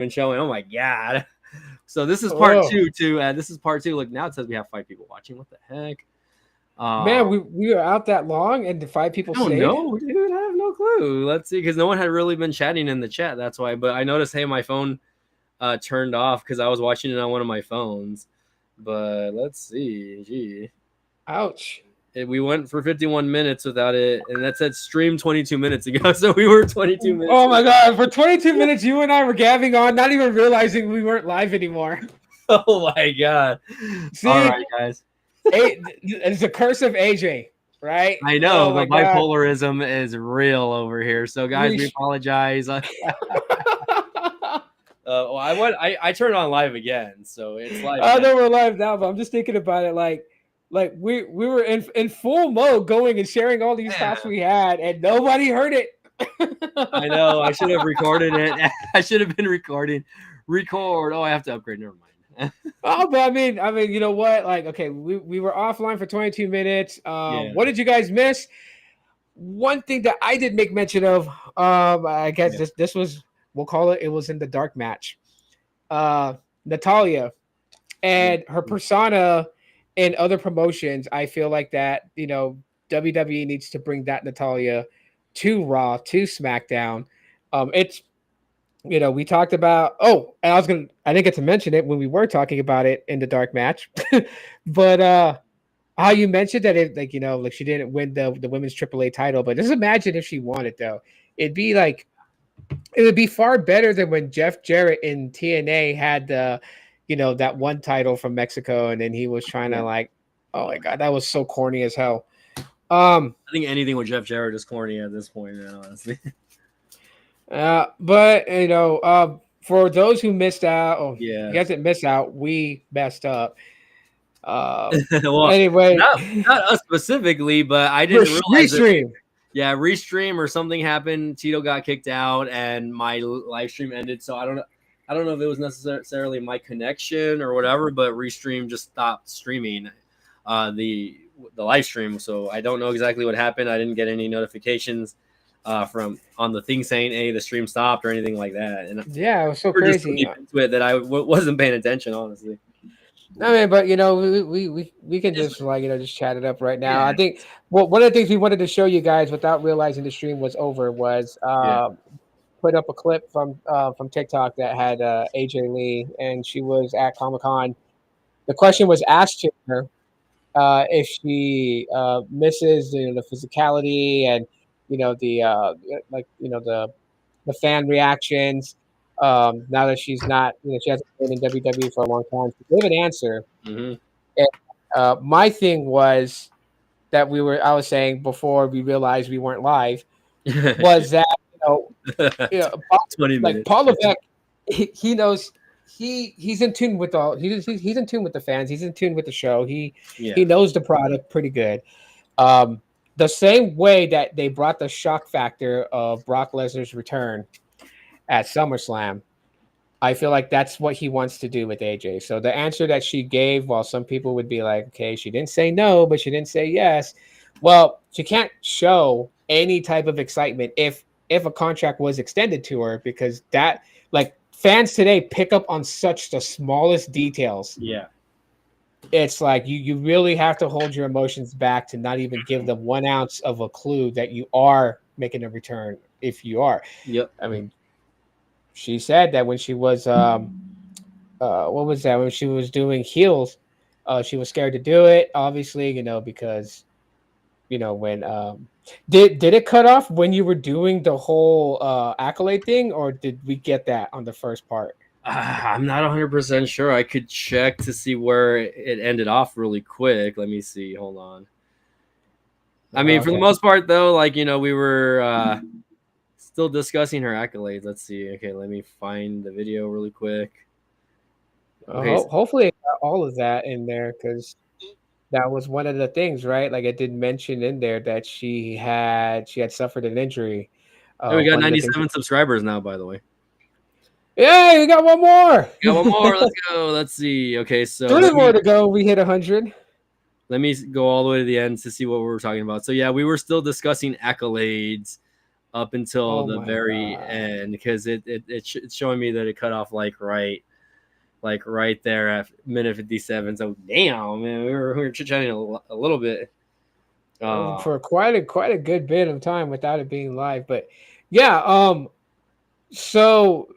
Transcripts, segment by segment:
and showing. Oh my god! So this is part Oh two too. This is part two. Look, now it says we have 5 people watching. What the heck? man, Um, we were out that long, and the 5 people I don't stayed. know, dude. I have no clue. Let's see, because no one had really been chatting in the chat. That's why. But I noticed, hey, my phone turned off because I was watching it on one of my phones. But let's see. Gee. Ouch. We went for 51 minutes without it, and that said stream 22 minutes ago. So we were 22 minutes. Oh my god! For 22 minutes, you and I were gabbing on, not even realizing we weren't live anymore. Oh my god! All See, right, guys. it's the curse of AJ, right? I know Oh the my god. bipolarism is real over here. So, guys, we apologize. Well, I turned on live again, so it's live. I Again. know we're live now, but I'm just thinking about it like we were in full mode going and sharing all these thoughts we had, and nobody heard it. I know. I should have recorded it. I should have been recording. Record. Oh, I have to upgrade. Never mind. Oh, but I mean, you know what? Like, okay, we were offline for 22 minutes. Yeah. What did you guys miss? One thing that I did make mention of, I guess this was, we'll call it was in the dark match. Natalia and her persona in other promotions, I feel like that, WWE needs to bring that Natalia to Raw, to SmackDown. It's, we talked about, and I didn't get to mention it when we were talking about it in the dark match, but how you mentioned that it, like she didn't win the women's AAA title, but just imagine if she won it though. It would be far better than when Jeff Jarrett in TNA had the, that one title from Mexico, and then he was trying to like, oh my god, that was so corny as hell. I think anything with Jeff Jarrett is corny at this point, now, honestly. But for those who missed out, you guys didn't miss out. We messed up. Well, Anyway, not us specifically, but I didn't realize restream. Restream or something happened. Tito got kicked out, and my live stream ended. So I don't know if it was necessarily my connection or whatever, but Restream just stopped streaming the live stream. So I don't know exactly what happened. I didn't get any notifications from on the thing saying, "Hey, the stream stopped" or anything like that. And yeah, it was so crazy into it that I wasn't paying attention, honestly. I mean, but we can just just chat it up right now. I think one of the things we wanted to show you guys without realizing the stream was over was put up a clip from TikTok that had AJ Lee, and she was at Comic-Con. The question was asked to her if she misses the physicality and the fan reactions. Now that she's not, she hasn't been in WWE for a long time, she gave an answer. Mm-hmm. And my thing was that I was saying before we realized we weren't live, was that Paul Levesque, he knows he's in tune with he's in tune with the fans, he's in tune with the show. He knows the product pretty good. The same way that they brought the shock factor of Brock Lesnar's return at SummerSlam, I feel like that's what he wants to do with AJ. So the answer that she gave, while some people would be like, okay, she didn't say no, but she didn't say yes. Well, she can't show any type of excitement if a contract was extended to her, because that, like, fans today pick up on such the smallest details. Yeah. It's like you really have to hold your emotions back to not even give them 1 ounce of a clue that you are making a return if you are. Yep. I mean, she said that when she was when she was doing heels, she was scared to do it, obviously, because when did it cut off when you were doing the whole accolade thing, or did we get that on the first part? I'm not 100% sure. I could check to see where it ended off really quick. Let me see. Hold on. I mean, for the most part, though, like, we were still discussing her accolades. Let's see. Okay, let me find the video really quick. Okay. Hopefully it got all of that in there, because that was one of the things, right? Like, it did mention in there that she had suffered an injury. We got 97 subscribers now, by the way. Yeah, we got one more. Let's go. Let's see. Okay, so 3 more to go. We hit 100. Let me go all the way to the end to see what we were talking about. So yeah, we were still discussing accolades. up until Oh the my very god. end, because it's showing me that it cut off like right there at minute 57. So damn, man, we were chit-chatting a little bit. For quite a good bit of time without it being live. But yeah, so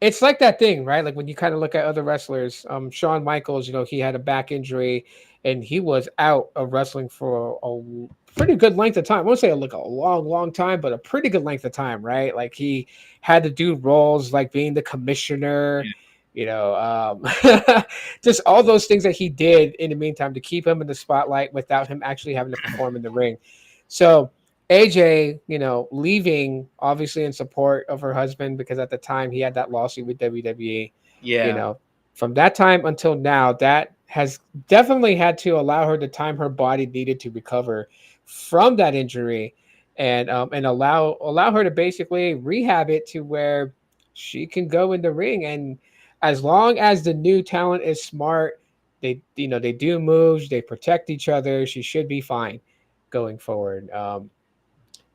it's like that thing, right? Like when you kind of look at other wrestlers, Shawn Michaels, he had a back injury and he was out of wrestling for a pretty good length of time. I won't say like a long time, but a pretty good length of time, right? Like he had to do roles like being the commissioner, just all those things that he did in the meantime to keep him in the spotlight without him actually having to perform in the ring. So AJ, leaving obviously in support of her husband because at the time he had that lawsuit with WWE. You Yeah, know, from that time until now, that has definitely had to allow her the time her body needed to recover from that injury, and allow her to basically rehab it to where she can go in the ring. And as long as the new talent is smart, they do moves, they protect each other. She should be fine going forward.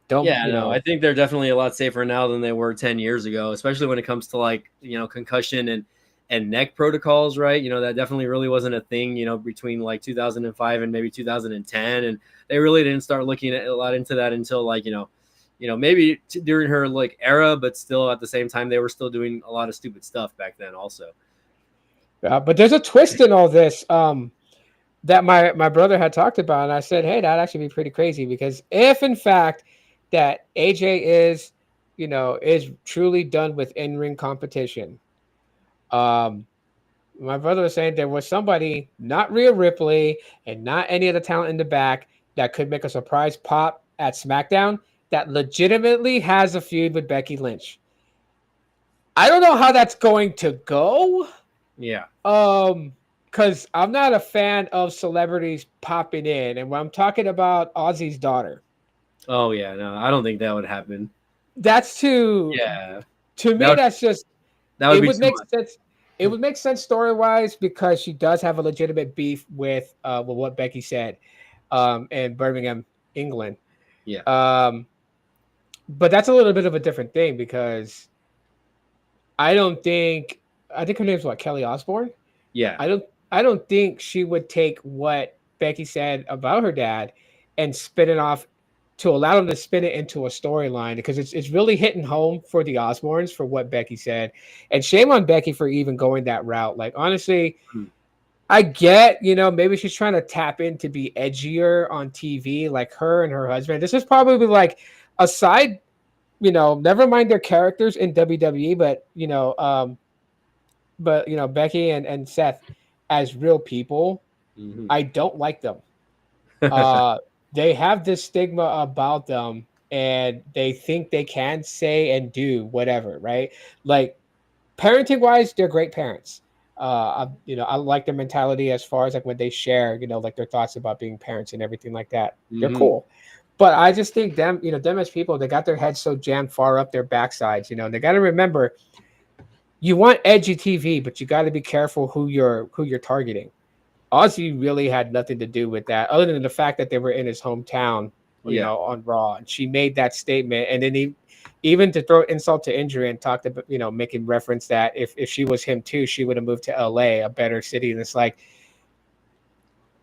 Don't yeah, no, I think they're definitely a lot safer now than they were 10 years ago, especially when it comes to like, concussion and neck protocols, right? That definitely really wasn't a thing, between like 2005 and maybe 2010. And they really didn't start looking at a lot into that until like, maybe during her like era, but still at the same time, they were still doing a lot of stupid stuff back then also. but there's a twist in all this that my brother had talked about, and I said, hey, that'd actually be pretty crazy because if in fact that AJ is truly done with in-ring competition, um my brother was saying there was somebody, not Rhea Ripley and not any of the talent in the back, that could make a surprise pop at SmackDown that legitimately has a feud with Becky Lynch. I don't know how that's going to go. Yeah. Because I'm not a fan of celebrities popping in, and when I'm talking about Ozzy's daughter, Oh yeah, no, I don't think that would happen. that's too Yeah, to that me. would That's just that would it be would too make much. sense. It would make sense story wise because she does have a legitimate beef with what Becky said, in Birmingham, England. Yeah, Um, but that's a little bit of a different thing because I don't think I think her name's what, Kelly Osbourne. yeah. I don't I don't think she would take what Becky said about her dad and spin it off to allow them to spin it into a storyline because it's really hitting home for the Osbournes for what Becky said. And shame on Becky for even going that route. Like honestly, Hmm. I get, maybe she's trying to tap in to be edgier on TV, like her and her husband. This is probably like a side, never mind their characters in WWE, but Becky and Seth as real people, Hmm. I don't like them. Uh, they have this stigma about them, and they think they can say and do whatever, right? Like parenting wise, they're great parents. I like their mentality as far as like when they share, like their thoughts about being parents and everything like that. They're Hmm. cool. But I just think them as people, they got their heads so jammed far up their backsides. They got to remember you want edgy TV, but you got to be careful who you're targeting. Ozzy really had nothing to do with that, other than the fact that they were in his hometown, Yeah. on Raw, and she made that statement, and then even to throw insult to injury and talked about, making reference that if she was him too, she would have moved to LA, a better city. And it's like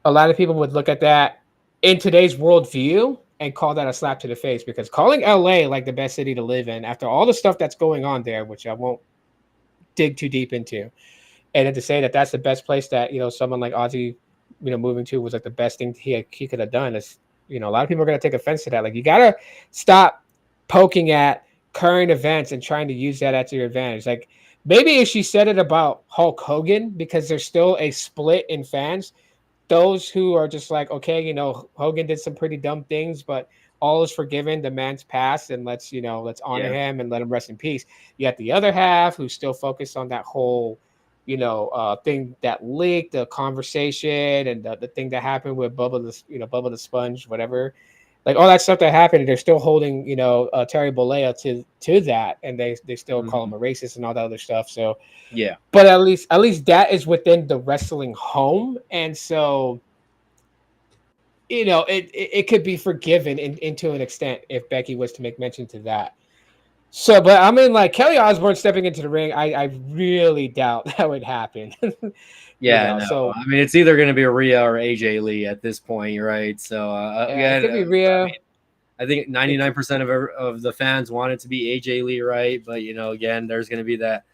a lot of people would look at that in today's worldview and call that a slap to the face because calling LA like the best city to live in after all the stuff that's going on there, which I won't dig too deep into, and then to say that that's the best place that someone like Ozzy, moving to was like the best thing he could have done is, a lot of people are going to take offense to that. Like you got to stop poking at current events and trying to use that at your advantage. Like maybe if she said it about Hulk Hogan, because there's still a split in fans, those who are just like, okay, Hogan did some pretty dumb things, but all is forgiven. The man's passed, and let's honor Yeah. him and let him rest in peace. You got the other half who's still focused on that whole, thing that leaked, the conversation, and the thing that happened with Bubba the Sponge, whatever, like all that stuff that happened. And they're still holding, Terry Bollea to that, and they still call Hmm. him a racist and all that other stuff. So Yeah. but at least that is within the wrestling home, and so it could be forgiven into an extent if Becky was to make mention to that. So, but I mean, like Kelly Osbourne stepping into the ring, I really doubt that would happen. Yeah, no. So I mean, it's either going to be Rhea or AJ Lee at this point, right? So yeah, it again, could be Rhea. I think 99% of the fans want it to be AJ Lee, right? But again, there's going to be that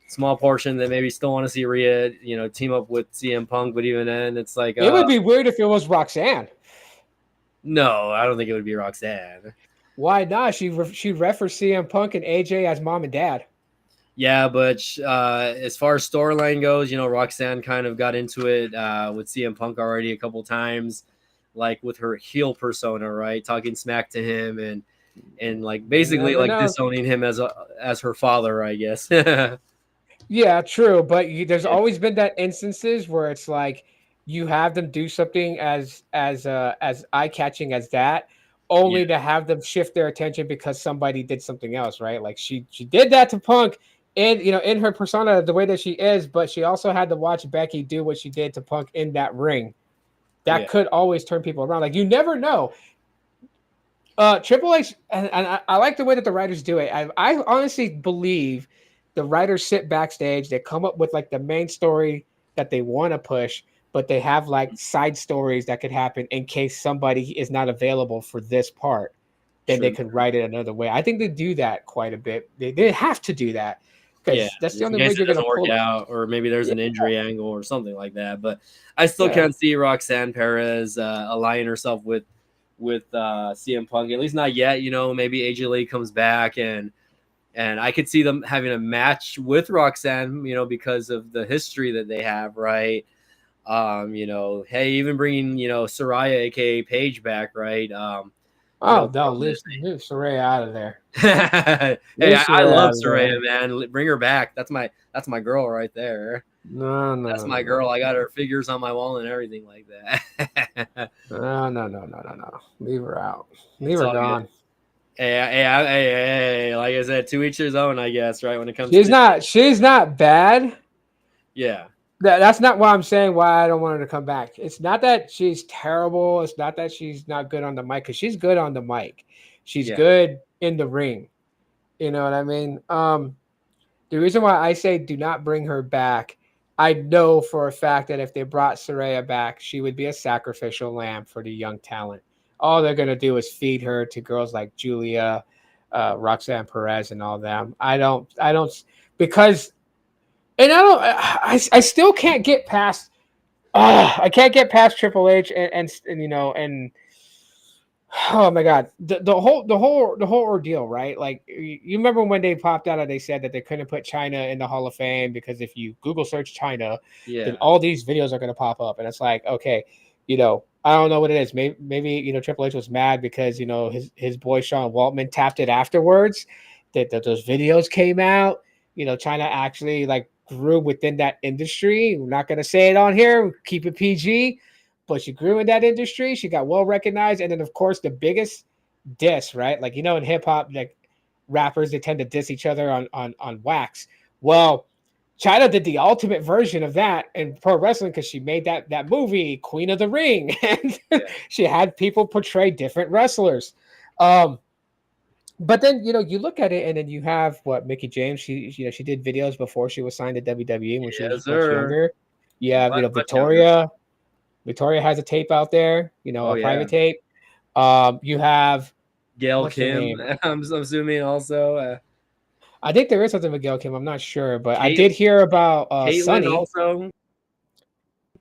small portion that maybe still want to see Rhea, team up with CM Punk. But even then, it's like, It would be weird if it was Roxanne. no, I don't think it would be Roxanne. Why not? She referenced CM Punk and AJ as mom and dad. Yeah, but as far as storyline goes, Roxanne kind of got into it with CM Punk already a couple times, like with her heel persona, right? Talking smack to him and like basically like disowning him as her father, I guess. Yeah, true. But there's always been that instances where it's like you have them do something as eye catching as that, only to have them shift their attention because somebody did something else, right? Like she did that to Punk, and in her persona the way that she is, but she also had to watch Becky do what she did to Punk in that ring. That could always turn people around. Like you never know. Triple H, and I like the way that the writers do it. I honestly believe the writers sit backstage, they come up with like the main story that they want to push, but they have like side stories that could happen in case somebody is not available for this part. Then they could write it another way. I think they do that quite a bit. They have to do that because that's the only way you're going to work out, or maybe there's an injury angle or something like that. But I still can't see Roxanne Perez aligning herself with CM Punk, at least not yet. Maybe AJ Lee comes back and I could see them having a match with Roxanne, because of the history that they have, right? Hey, even bringing Saraya, aka Paige, back, right? No, leave Saraya out of there. Hey, I love Saraya, man. Bring her back. That's my girl right there. No, that's my girl. I got her figures on my wall and everything like that. No. Leave her out. Leave her gone. Good. Hey, like I said, to each his own, I guess, right? When it comes she's not bad. Yeah. That's not why I'm saying why I don't want her to come back. It's not that she's terrible. It's not that she's not good on the mic, because she's good on the mic. She's good in the ring. You know what I mean? The reason why I say do not bring her back, I know for a fact that if they brought Saraya back, she would be a sacrificial lamb for the young talent. All they're going to do is feed her to girls like Julia, Roxanne Perez, and all them. I don't, because, and I still can't get past, I can't get past Triple H and oh my God, the whole ordeal, right? Like you remember when they popped out and they said that they couldn't put China in the Hall of Fame because if you Google search China, then all these videos are going to pop up, and it's like, okay, I don't know what it is. Maybe Triple H was mad because his boy Sean Waltman tapped it afterwards that those videos came out. China actually like grew within that industry. We're not going to say it on here. Keep it PG. But she grew in that industry. She got well recognized. And then, of course, the biggest diss, right? Like, in hip hop, like rappers, they tend to diss each other on wax. Well, China did the ultimate version of that in pro wrestling because she made that movie, Queen of the Ring. And she had people portray different wrestlers. But then, you look at it and then you have Mickie James. She did videos before she was signed to WWE when she was much younger. Yeah, Victoria. Victoria has a tape out there, a private tape. You have Gail Kim, I'm assuming also. I think there is something with Gail Kim. I'm not sure, but I did hear about Caitlyn Sunny. Also.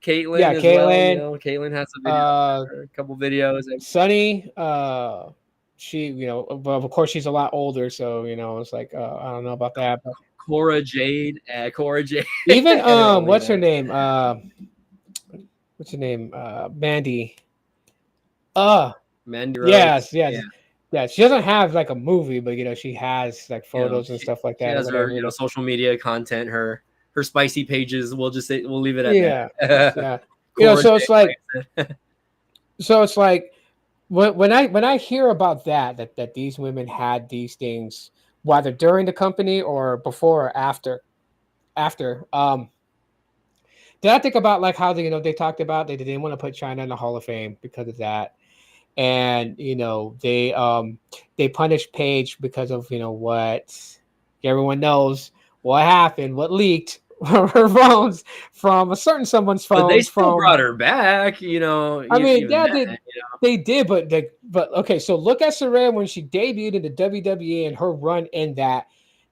Caitlyn, yeah, Caitlyn. Well. Caitlyn has a couple videos. Sunny, she, of course she's a lot older, so it's like I don't know about that. But Cora Jade. Even what's her name? What's her name? Mandy. Mandy Rose. Yes. Yeah, she doesn't have like a movie, but she has like photos and stuff like that. She has her, social media content, her spicy pages. We'll leave it at that. Yeah. So it's like when I hear about that these women had these things, whether during the company or before or after, Then I think about like how they talked about they didn't want to put China in the Hall of Fame because of that, and they punished Paige because of what everyone knows what happened, what leaked her phones from a certain someone's But they phones still from. brought her back, I mean, even yeah, then. they did, but okay. So look at Saraya when she debuted in the WWE and her run in that.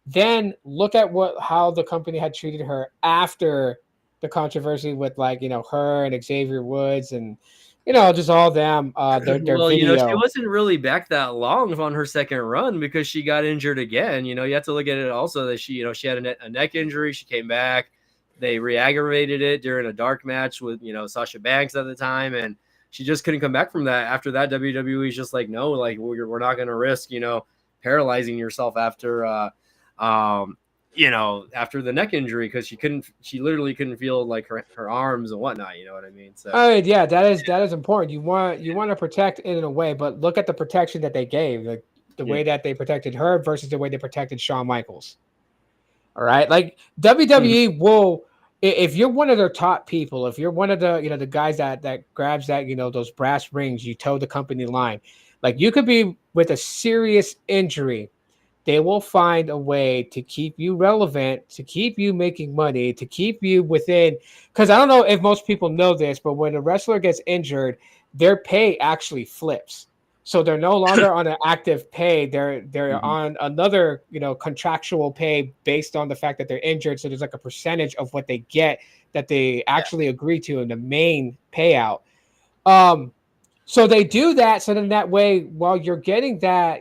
Then look at how the company had treated her after the controversy with her and Xavier Woods and just all them their Well, she video. wasn't really back that long on her second run because she got injured again. You have to look at it also that she had a neck injury. She came back. They re-aggravated it during a dark match with, Sasha Banks at the time. And she just couldn't come back from that. After that, WWE's just like, no, like we're not going to risk, paralyzing yourself after, after the neck injury, because she literally couldn't feel like her arms and whatnot. You know what I mean? So, Yeah, that is important. You want to protect it in a way, but look at the protection that they gave, like the way that they protected her versus the way they protected Shawn Michaels. All right, like WWE will, if you're one of their top people, if you're one of the the guys that grabs that those brass rings, you toe the company line, like you could be with a serious injury. They will find a way to keep you relevant, to keep you making money, to keep you within. Because I don't know if most people know this, but when a wrestler gets injured, their pay actually flips. So they're no longer on an active pay. They're on another contractual pay based on the fact that they're injured. So there's like a percentage of what they get that they actually agree to in the main payout. So they do that. So then that way, while you're getting that,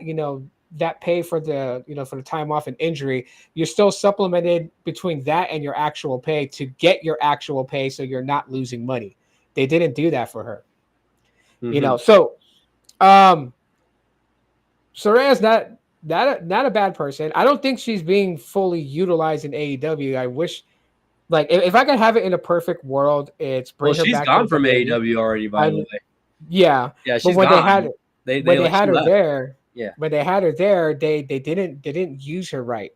that pay for the, for the time off and injury, you're still supplemented between that and your actual pay to get your actual pay. So you're not losing money. They didn't do that for her, So, Saraya's not a bad person. I don't think she's being fully utilized in AEW. I wish, like, if I could have it in a perfect world, it's bring her she's back gone to from WWE. AEW already, by the way. Yeah, Yeah, but she's when gone. they had her left. there, Yeah. when they had her there, they didn't use her right.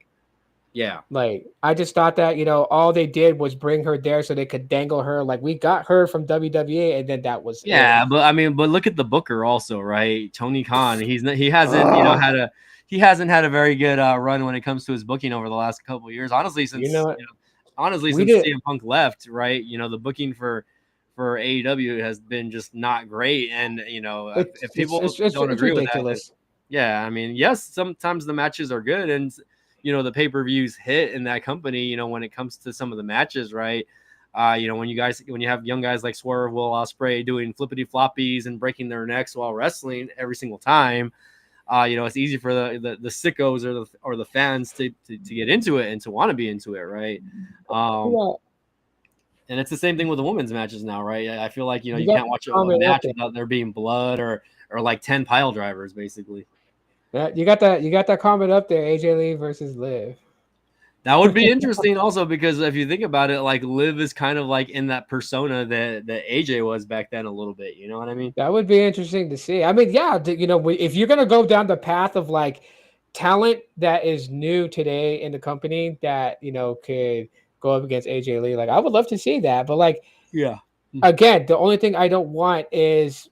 Yeah. Like, I just thought that all they did was bring her there so they could dangle her. Like, we got her from WWE, and then that was Yeah, it. but I mean, look at the booker also, right? Tony Khan. He hasn't had a very good run when it comes to his booking over the last couple of years. Honestly, since CM Punk left, right? The booking for AEW has been just not great, and if people don't agree with that, yeah, I mean, yes, sometimes the matches are good, and the pay-per-views hit in that company. When it comes to some of the matches, right? When you have young guys like Swerve, Will Ospreay doing flippity floppies and breaking their necks while wrestling every single time, it's easy for the sickos or the fans to get into it and to want to be into it, right? And it's the same thing with the women's matches now, right? I feel like you can't watch a match without there being blood or like 10 pile drivers, basically. Yeah, you got that comment up there, AJ Lee versus Liv. That would be interesting also, because if you think about it, like Liv is kind of like in that persona that AJ was back then a little bit. You know what I mean? That would be interesting to see. I mean, yeah, if you're going to go down the path of like talent that is new today in the company that, could go up against AJ Lee, like I would love to see that. But like, yeah, again, the only thing I don't want is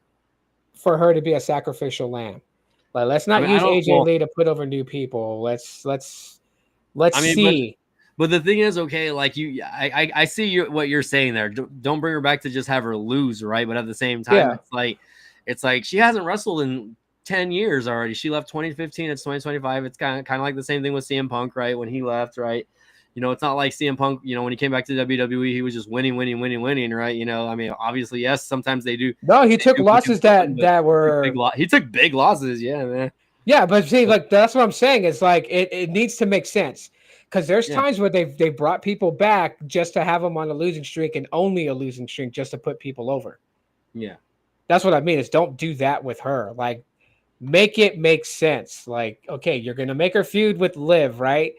for her to be a sacrificial lamb. Like, let's not use AJ Lee to put over new people. Let's see. But the thing is, okay, like I see what you're saying there. Don't bring her back to just have her lose, right? But at the same time, it's like she hasn't wrestled in 10 years already. She left 2015. It's 2025. It's kind of like the same thing with CM Punk, right? When he left, right? It's not like CM Punk, when he came back to WWE, he was just winning, right? I mean, obviously, yes, sometimes they do. No, he took losses that were he took big losses, yeah, man. Yeah, but see, like that's what I'm saying. It's like it needs to make sense, because there's times where they brought people back just to have them on a losing streak and only a losing streak just to put people over. Yeah, that's what I mean. Is don't do that with her. Like, make it make sense. Like, okay, you're gonna make her feud with Liv, right?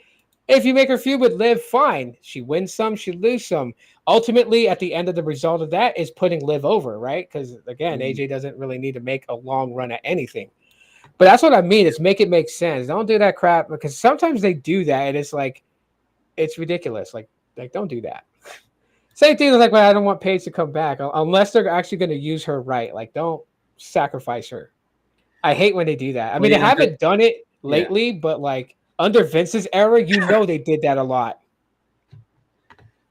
If you make her feud with Liv, fine. She wins some, she lose some. Ultimately, at the end of the result of that is putting Liv over, right? Because again, AJ doesn't really need to make a long run at anything. But that's what I mean. Is make it make sense. Don't do that crap, because sometimes they do that and it's like, it's ridiculous. Like don't do that. Same thing like when I don't want Paige to come back unless they're actually going to use her right. Like, don't sacrifice her. I hate when they do that. I mean, they haven't done it lately, but like under Vince's era, they did that a lot.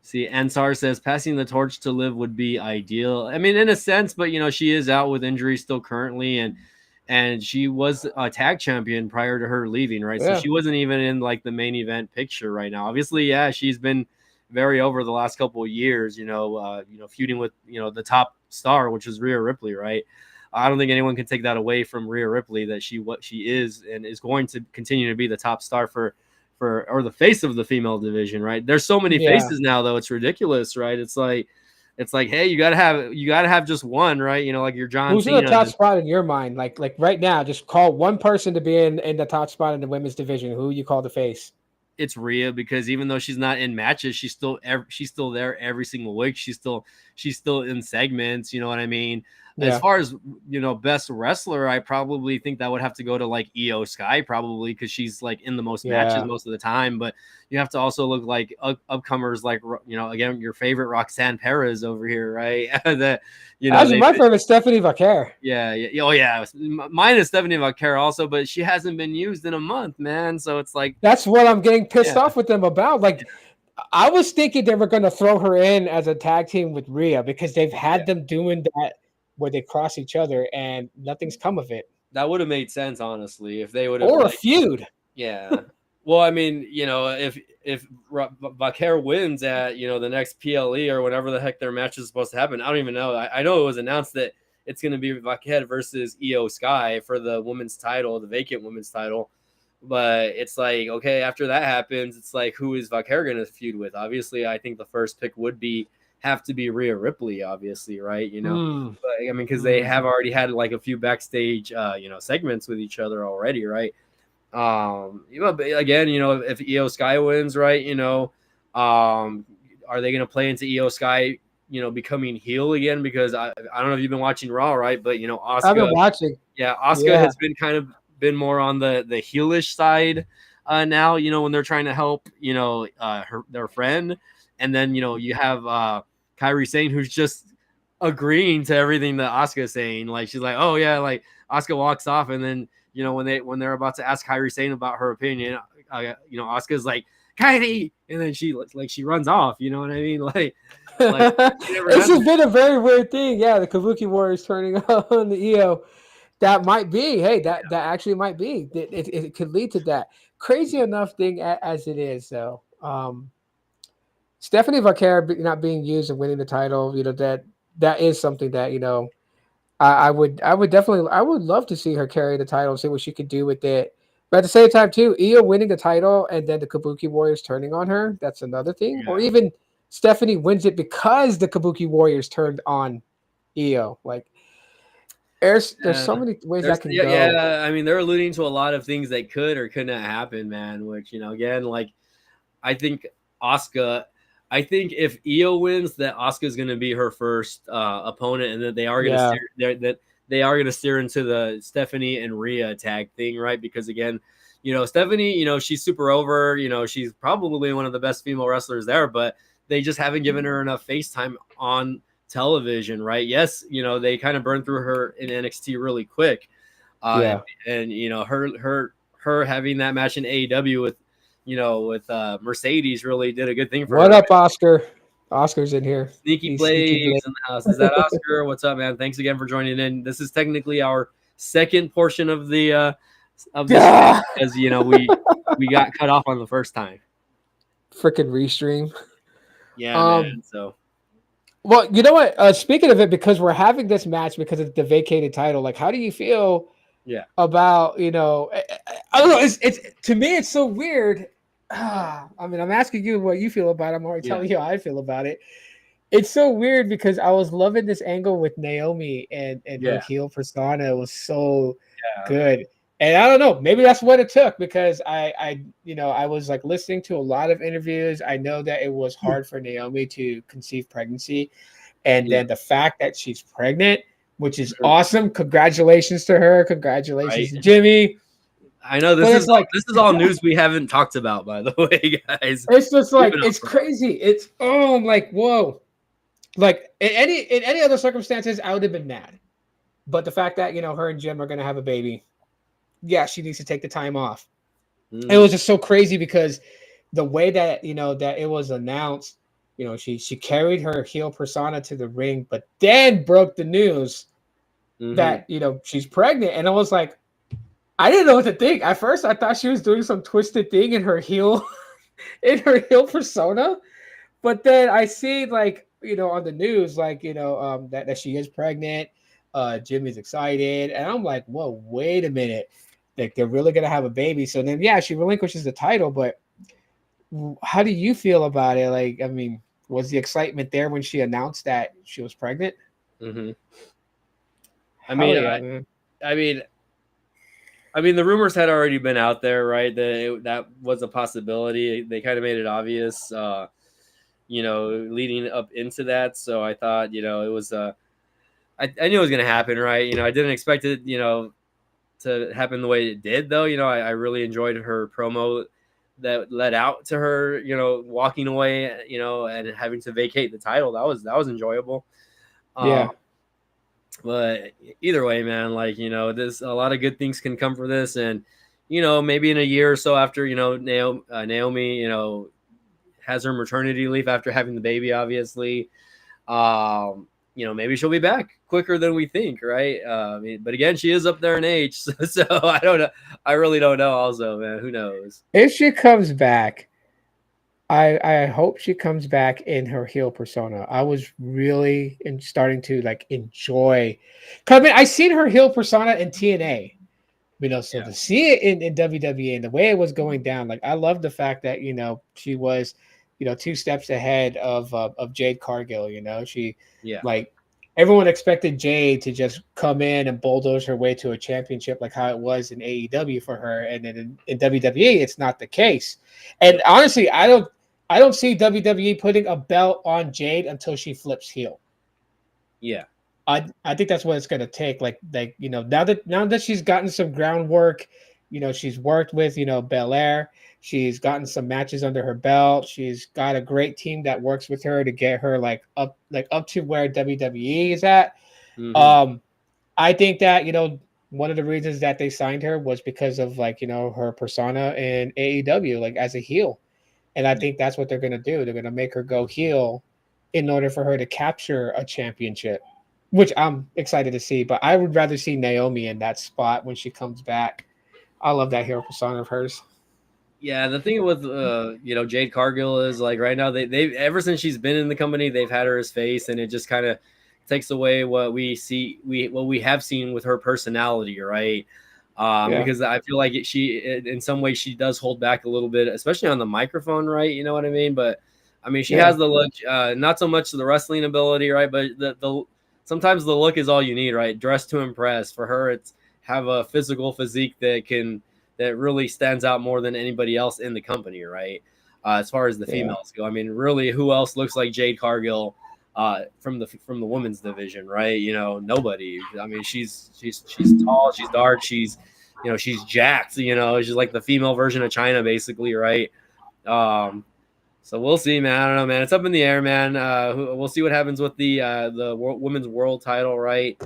See, Ansar says passing the torch to Liv would be ideal. I mean, in a sense, but she is out with injury still currently, and she was a tag champion prior to her leaving, right? Yeah. So she wasn't even in like the main event picture right now. Obviously, yeah, she's been very over the last couple of years, feuding with the top star, which is Rhea Ripley, right? I don't think anyone can take that away from Rhea Ripley, that what she is and is going to continue to be the top star or the face of the female division, right? There's so many faces now, though, it's ridiculous, right? It's like, hey, you gotta have just one, right? Like your John Who's Cena. In the top spot in your mind? Like right now, just call one person to be in the top spot in the women's division. Who you call the face? It's Rhea, because even though she's not in matches, she's still there every single week. She's still in segments. You know what I mean? Yeah. As far as best wrestler, I probably think that would have to go to like Io Sky, probably, because she's like in the most matches most of the time. But you have to also look like upcomers, like again, your favorite Roxanne Perez over here, right? That my favorite Stephanie Vaquer. Yeah. Oh yeah, mine is Stephanie Vaquer also, but she hasn't been used in a month, man. So it's like that's what I'm getting pissed off with them about. Like, I was thinking they were going to throw her in as a tag team with Rhea because they've had them doing that, where they cross each other and nothing's come of it. That would have made sense, honestly, if they would have. Or a feud. Yeah. Well, I mean, if Vaquer wins at, the next PLE or whatever the heck their match is supposed to happen, I don't even know. I know it was announced that it's going to be Vaquer versus Io Sky for the women's title, the vacant women's title. But it's like, okay, after that happens, it's like, who is Vaquer going to feud with? Obviously, I think the first pick would have to be Rhea Ripley, obviously, right? But I mean, because they have already had like a few backstage, segments with each other already, right? Again, if Io Sky wins, right, are they going to play into Io Sky, becoming heel again? Because I don't know if you've been watching Raw, right? But Asuka, I've been watching. Yeah, Asuka has been more on the heelish side now. When they're trying to help, their friend. And then, you have Kairi Sane, who's just agreeing to everything that Asuka's saying. Like, she's like, oh, yeah, like Asuka walks off. And then, when they're about to ask Kairi Sane about her opinion, Asuka's like, Kairi. And then she runs off. You know what I mean? Like this has been a very weird thing. Yeah, the Kabuki Warriors turning on the Io. That might be. Hey, that actually might be. It could lead to that. Crazy enough thing as it is, though. Stephanie Vaquer not being used and winning the title, that is something that I would love to see her carry the title and see what she could do with it. But at the same time, too, Io winning the title and then the Kabuki Warriors turning on her, that's another thing. Yeah. Or even Stephanie wins it because the Kabuki Warriors turned on Io. Like, there's so many ways that can go. Yeah, I mean, they're alluding to a lot of things that could or could not happen, man. Which again, like, I think if Io wins, that Asuka is going to be her first opponent, and that they are going to steer into the Stephanie and Rhea tag thing, right? Because again, Stephanie, she's super over. She's probably one of the best female wrestlers there, but they just haven't given her enough face time on television, right? Yes, they kind of burned through her in NXT really quick, and her having that match in AEW with Mercedes really did a good thing for her. What up, Oscar? Oscar's in here. Sneaky Blades in the house. Is that Oscar? What's up, man? Thanks again for joining in. This is technically our second portion of the because we got cut off on the first time. Freaking restream. Yeah, man. So. Well, you know what? Speaking of it, because we're having this match because of the vacated title, like, how do you feel? Yeah. About I don't know. It's to me, it's so weird. I mean, I'm asking you what you feel about it. I'm already telling you how I feel about it. It's so weird because I was loving this angle with Naomi and her heel persona. It was so good. And I don't know, maybe that's what it took because I was like listening to a lot of interviews. I know that it was hard for Naomi to conceive pregnancy. And then the fact that she's pregnant, which is awesome. Congratulations to her. Congratulations to Jimmy. I know this is all news we haven't talked about, by the way, guys. It's just like, it's crazy. I'm like, whoa. Like in any other circumstances, I would have been mad. But the fact that her and Jim are gonna have a baby, yeah, she needs to take the time off. It was just so crazy because the way that that it was announced, she carried her heel persona to the ring, but then broke the news that she's pregnant, and I was like, I didn't know what to think. At first, I thought she was doing some twisted thing in her heel, in her heel persona, but then I see like on the news like that she is pregnant. Jimmy's excited, and I'm like, whoa, wait a minute, like they're really gonna have a baby. So then yeah, she relinquishes the title, but how do you feel about it? Like, I mean, was the excitement there when she announced that she was pregnant? Mm-hmm. Yeah, I mean, the rumors had already been out there, right? That was a possibility. They kind of made it obvious, leading up into that. So I thought, it was, I knew it was going to happen, right? I didn't expect it, to happen the way it did, though. I really enjoyed her promo that led out to her, walking away, and having to vacate the title. That was enjoyable. yeah. But either way, man, like, there's a lot of good things can come for this. And, maybe in a year or so after, Naomi, has her maternity leave after having the baby, obviously, maybe she'll be back quicker than we think. Right. But again, she is up there in age. So I don't know. I really don't know also, man. Who knows? If she comes back, I hope she comes back in her heel persona. I was really starting to like enjoy. Cause I mean, I seen her heel persona in TNA, so to see it in WWE and the way it was going down, like I love the fact that she was, 2 steps ahead of Jade Cargill. She like everyone expected Jade to just come in and bulldoze her way to a championship like how it was in AEW for her, and then in WWE it's not the case. And honestly, I don't see WWE putting a belt on Jade until she flips heel. Yeah. I think that's what it's gonna take. Like now that she's gotten some groundwork, she's worked with Belair, she's gotten some matches under her belt, she's got a great team that works with her to get her up to where WWE is at. Mm-hmm. I think that one of the reasons that they signed her was because of her persona in AEW, like as a heel. And I think that's what they're going to do. They're going to make her go heel in order for her to capture a championship, which I'm excited to see. But I would rather see Naomi in that spot when she comes back. I love that hero persona of hers. Yeah, the thing with Jade Cargill is like right now they ever since she's been in the company they've had her as face, and it just kind of takes away what we have seen with her personality, right? Because I feel like she in some ways she does hold back a little bit, especially on the microphone, right? You know what I mean? But I mean she has the look, not so much the wrestling ability, right? But the sometimes the look is all you need, right? Dress to impress. For her, it's have a physical physique that really stands out more than anybody else in the company, right? As far as the females go, I mean, really, who else looks like Jade Cargill from the women's division, right? Nobody. I mean, she's tall, she's dark, she's jacked. She's like the female version of China, basically, right? So we'll see, man. I don't know, man. It's up in the air, man. We'll see what happens with the women's world title, right?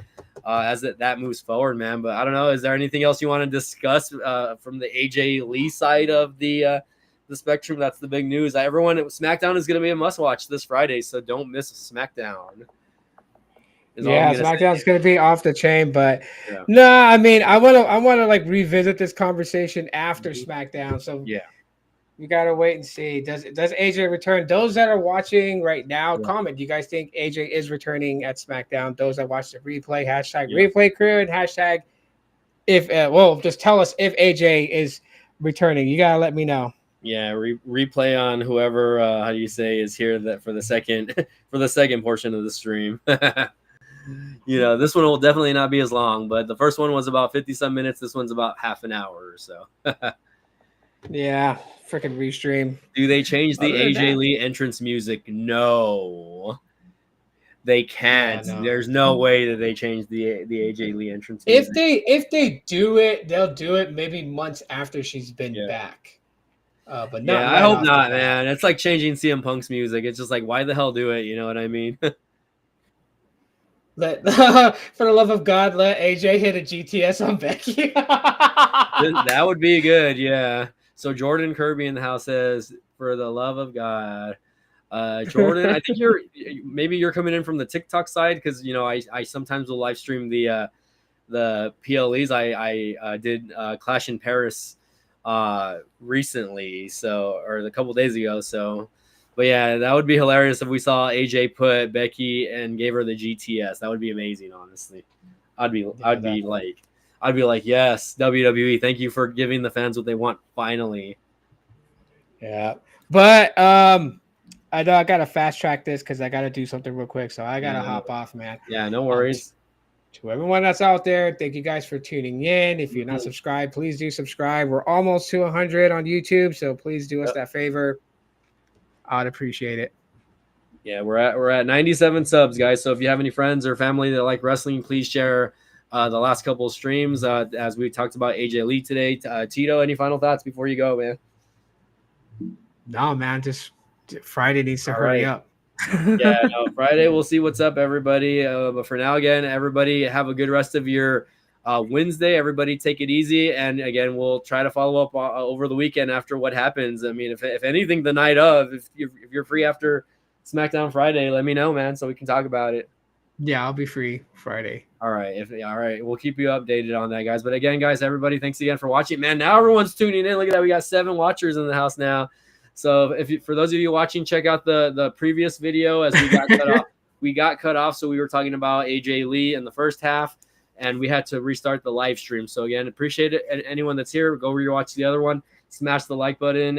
As that moves forward, man. But I don't know. Is there anything else you want to discuss from the AJ Lee side of the spectrum? That's the big news. Everyone, SmackDown is going to be a must-watch this Friday, so don't miss SmackDown. SmackDown's going to be off the chain, but no, I mean, I want to like revisit this conversation after SmackDown. So we gotta wait and see. Does AJ return? Those that are watching right now, comment. Do you guys think AJ is returning at SmackDown? Those that watch the replay, replay crew, and hashtag if just tell us if AJ is returning. You gotta let me know. Yeah, replay on whoever how do you say is here that for the second portion of the stream. This one will definitely not be as long, but the first one was about 50-some minutes. This one's about half an hour or so. Yeah, freaking restream. Do they change the AJ Lee entrance music? No, they can't. Yeah, no. There's no way that they change the AJ Lee entrance music. If they do it, they'll do it maybe months after she's been back. But not. I hope not, man. It's like changing CM Punk's music. It's just like, why the hell do it? You know what I mean? For the love of God, let AJ hit a GTS on Becky. That would be good, yeah. So Jordan Kirby in the house says, "For the love of God." Jordan, I think you're coming in from the TikTok side because I sometimes will live stream the PLEs. I did Clash in Paris recently, or a couple days ago. So, but yeah, that would be hilarious if we saw AJ put Becky and gave her the GTS. That would be amazing, honestly. I'd be like, yes, WWE, thank you for giving the fans what they want finally. Yeah, but I know I gotta fast track this because I gotta do something real quick, so I gotta hop off, man. Yeah, no worries. To everyone that's out there, thank you guys for tuning in. If you're not subscribed, please do subscribe. We're almost to 100 on YouTube, so please do us that favor. I'd appreciate it. Yeah, we're at 97 subs, guys. So if you have any friends or family that like wrestling, please share the last couple of streams. As we talked about AJ Lee today. Tito, any final thoughts before you go, man? No, man, just Friday needs to hurry up. Yeah, no, Friday we'll see what's up, everybody. But for now, again, everybody have a good rest of your Wednesday. Everybody take it easy, and again, we'll try to follow up over the weekend after what happens. I mean, if anything, the night of, if you're free after SmackDown Friday, let me know, man, so we can talk about it. Yeah, I'll be free Friday. All right, all right, we'll keep you updated on that, guys. But again, guys, everybody, thanks again for watching. Man, now everyone's tuning in. Look at that, we got 7 watchers in the house now. So for those of you watching, check out the previous video as we got cut off. We got cut off, so we were talking about AJ Lee in the first half, and we had to restart the live stream. So again, appreciate it. And anyone that's here, go rewatch the other one, smash the like button.